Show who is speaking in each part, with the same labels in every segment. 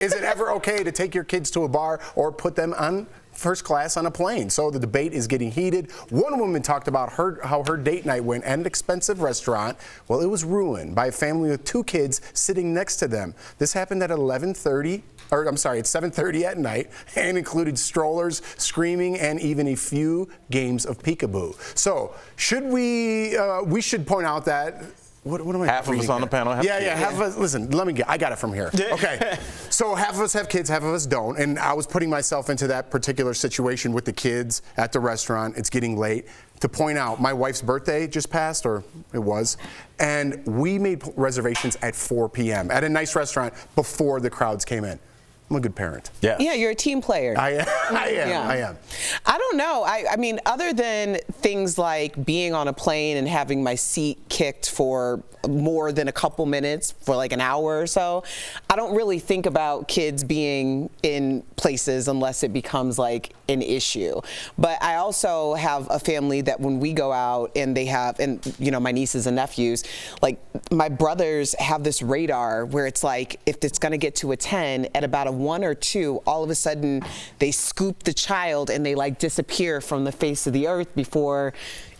Speaker 1: Is it ever okay to take your kids to a bar or put them on first class on a plane? So the debate is getting heated. One woman talked about how her date night went at an expensive restaurant. Well, it was ruined by a family with 2 kids sitting next to them. This happened at 7:30 at night, and included strollers, screaming, and even a few games of peekaboo. So we should point out that What am I
Speaker 2: half of us on the panel have kids.
Speaker 1: Half of us. Listen, I got it from here. Okay, so half of us have kids, half of us don't, and I was putting myself into that particular situation with the kids at the restaurant. It's getting late. To point out, my wife's birthday just passed, or it was, and we made reservations at 4 p.m. at a nice restaurant before the crowds came in. I'm a good parent.
Speaker 3: Yeah, you're a team player.
Speaker 1: I am.
Speaker 3: I don't know. I mean, other than things like being on a plane and having my seat kicked for more than a couple minutes, for like an hour or so, I don't really think about kids being in places unless it becomes like an issue. But I also have a family that when we go out and they have, and you know, my nieces and nephews, like my brothers have this radar where it's like, if it's gonna get to a 10, at about a 1 or 2, all of a sudden they scoop the child and they like disappear from the face of the earth before,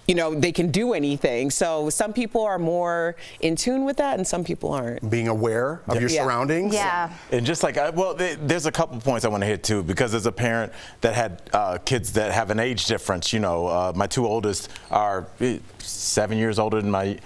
Speaker 3: you know, they can do anything. So some people are more in tune with that and some people aren't.
Speaker 1: Being aware of your surroundings.
Speaker 4: Yeah.
Speaker 2: And just like, there's a couple points I want to hit too, because as a parent that had kids that have an age difference, you know, my 2 oldest are 7 years older than my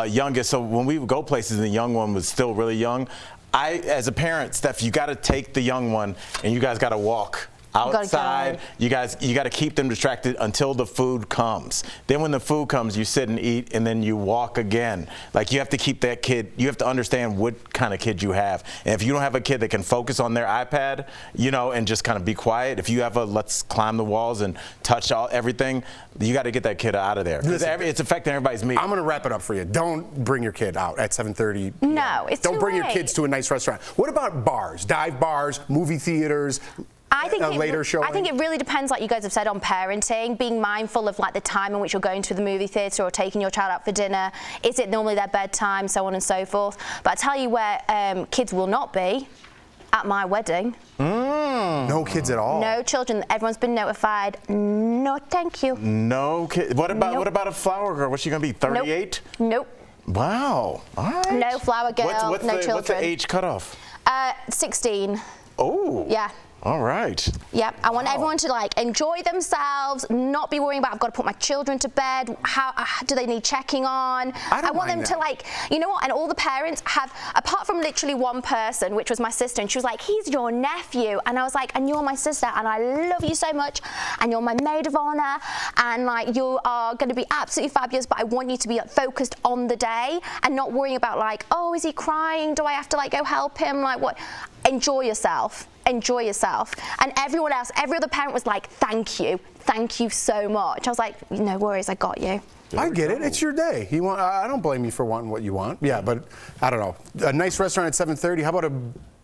Speaker 2: youngest. So when we would go places and the young one was still really young, as a parent, Steph, you got to take the young one and you guys got to walk outside. You got to keep them distracted until the food comes. Then when the food comes, you sit and eat, and then you walk again. Like, you have to keep that kid, you have to understand what kind of kid you have. And if you don't have a kid that can focus on their iPad, you know, and just kind of be quiet, if you have a let's climb the walls and touch everything, you got to get that kid out of there. It's affecting everybody's meeting.
Speaker 1: I'm going to wrap it up for you. Don't bring your kid out at 7:30.
Speaker 4: No, it's
Speaker 1: Don't
Speaker 4: too
Speaker 1: bring
Speaker 4: late.
Speaker 1: your kids to a nice restaurant. What about bars, dive bars, movie theaters?
Speaker 4: I think
Speaker 1: it
Speaker 4: really depends, like you guys have said, on parenting, being mindful of like the time in which you're going to the movie theatre or taking your child out for dinner. Is it normally their bedtime, so on and so forth? But I tell you where kids will not be, at my wedding.
Speaker 1: No kids at all?
Speaker 4: No children. Everyone's been notified. No, thank you.
Speaker 2: No kids. What about a flower girl? What's she going to be, 38?
Speaker 4: Nope.
Speaker 2: Wow. All right.
Speaker 4: No flower girl, no children.
Speaker 2: What's the age cutoff?
Speaker 4: 16.
Speaker 2: Oh.
Speaker 4: Yeah.
Speaker 2: All right.
Speaker 4: Yeah, I want everyone to like enjoy themselves, not be worrying about I've got to put my children to bed. How do they need checking on? I want them to like, you know what? And all the parents have, apart from literally one person, which was my sister, and she was like, "He's your nephew," and I was like, "And you're my sister, and I love you so much, and you're my maid of honor, and like you are going to be absolutely fabulous. But I want you to be like, focused on the day and not worrying about like, oh, is he crying? Do I have to like go help him? Like what? Enjoy yourself." Enjoy yourself. And everyone else, every other parent was like, thank you so much. I was like, no worries, I got you.
Speaker 1: I get it. It's your day. I don't blame you for wanting what you want. Yeah, but I don't know. A nice restaurant at 7:30. How about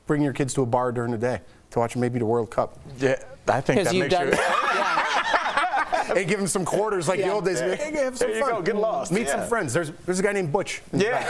Speaker 1: bring your kids to a bar during the day to watch maybe the World Cup?
Speaker 2: Yeah, I think that makes sure.
Speaker 1: And give them some quarters like the old days. Hey, have some
Speaker 2: there you
Speaker 1: fun.
Speaker 2: go. Get lost.
Speaker 1: Meet some friends. There's a guy named Butch.
Speaker 2: Yeah.